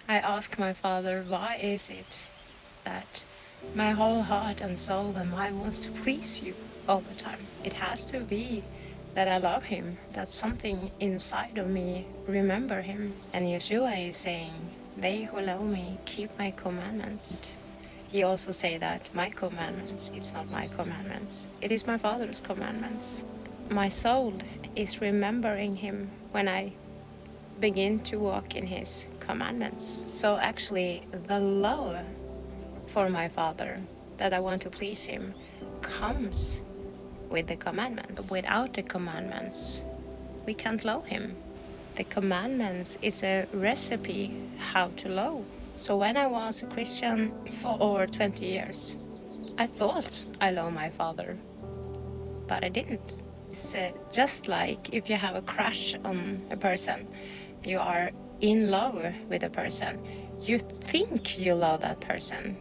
I ask my Father, why is it that my whole heart and soul and mind wants to please you all the time? It has to be that I love him, that something inside of me remember him. And Yeshua is saying, they who love me keep my commandments. He also say that my commandments, it's not my commandments, it is my Father's commandments. My soul is remembering him when I begin to walk in his commandments. So actually the love for my Father, that I want to please him, comes with the commandments. Without the commandments, we can't love him. The commandments is a recipe how to love. So when I was a Christian for over 20 years, I thought I loved my Father, but I didn't. It's just like if you have a crush on a person, you are in love with a person, you think you love that person,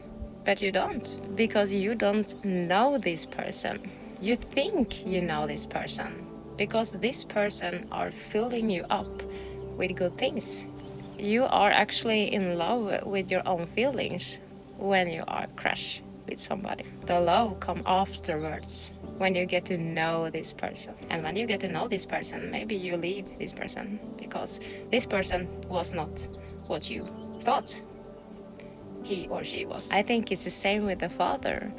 but you don't, because you don't know this person. You think you know this person, because this person are filling you up with good things. You are actually in love with your own feelings when you are crushed with somebody. The love come afterwards, when you get to know this person. And when you get to know this person, maybe you leave this person because this person was not what you thought he or she was. I think it's the same with the Father.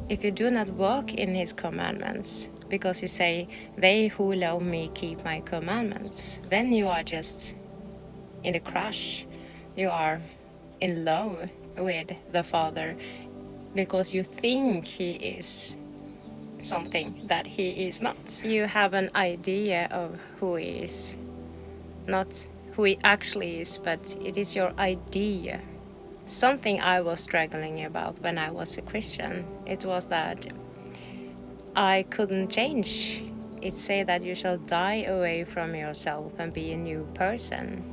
If you do not walk in his commandments, because he say, they who love me keep my commandments, then you are just in a crush. You are in love with the Father because you think he is something that he is not. You have an idea of who he is, not who he actually is, but it is your idea. Something I was struggling about when I was a Christian, it was that I couldn't change. It say that you shall die away from yourself and be a new person.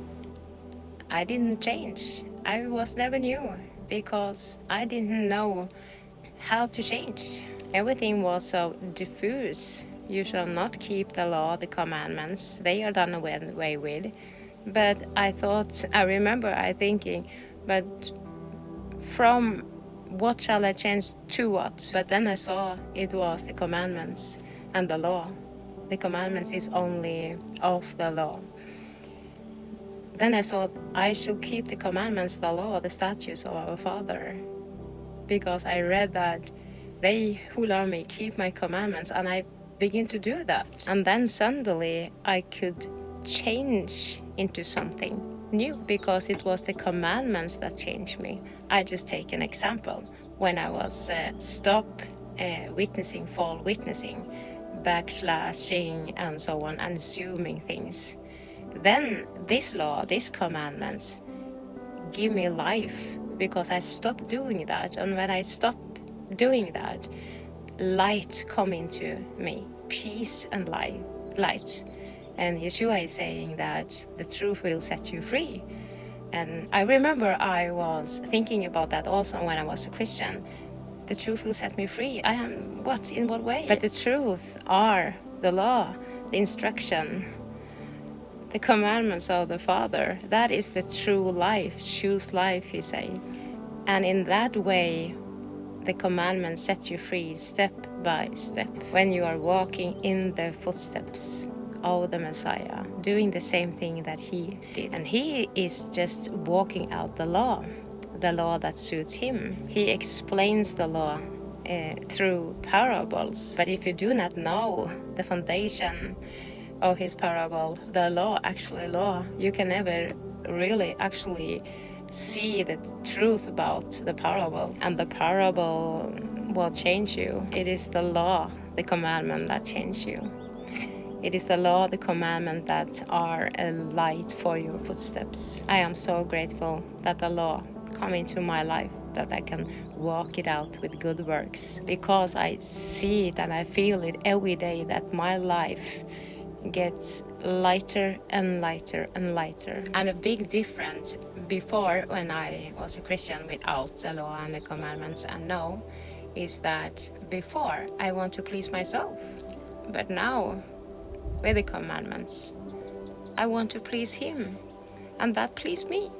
I didn't change. I was never new because I didn't know how to change. Everything was so diffuse. You shall not keep the law, the commandments. They are done away with. But I remember thinking, but from what shall I change to what? But then I saw it was the commandments and the law. The commandments is only of the law. Then I saw I should keep the commandments, the law, the statutes of our Father. Because I read that they who love me keep my commandments, and I begin to do that. And then suddenly I could change into something new because it was the commandments that changed me. I just take an example. When I was witnessing, false witnessing, backslashing and so on, and assuming things, then this law, these commandments give me life because I stopped doing that. And when I stopped doing that, light come into me, peace and light. And Yeshua is saying that the truth will set you free. And I remember I was thinking about that also when I was a Christian. The truth will set me free. I am what? In what way? But the truth are the law, the instruction, the commandments of the Father. That is the true life. Choose life, he say. And in that way, the commandments set you free step by step. When you are walking in the footsteps of the Messiah, doing the same thing that he did. And he is just walking out the law that suits him. He explains the law through parables. But if you do not know the foundation of his parable, the law, you can never really actually see the truth about the parable. And the parable will change you. It is the law, the commandment that change you. It is the law, the commandment that are a light for your footsteps. I am so grateful that the law come into my life, that I can walk it out with good works, because I see it and I feel it every day that my life gets lighter and lighter and lighter. And a big difference before, when I was a Christian without the law and the commandments, and now is that before I want to please myself, but now with the commandments I want to please him, and that please me.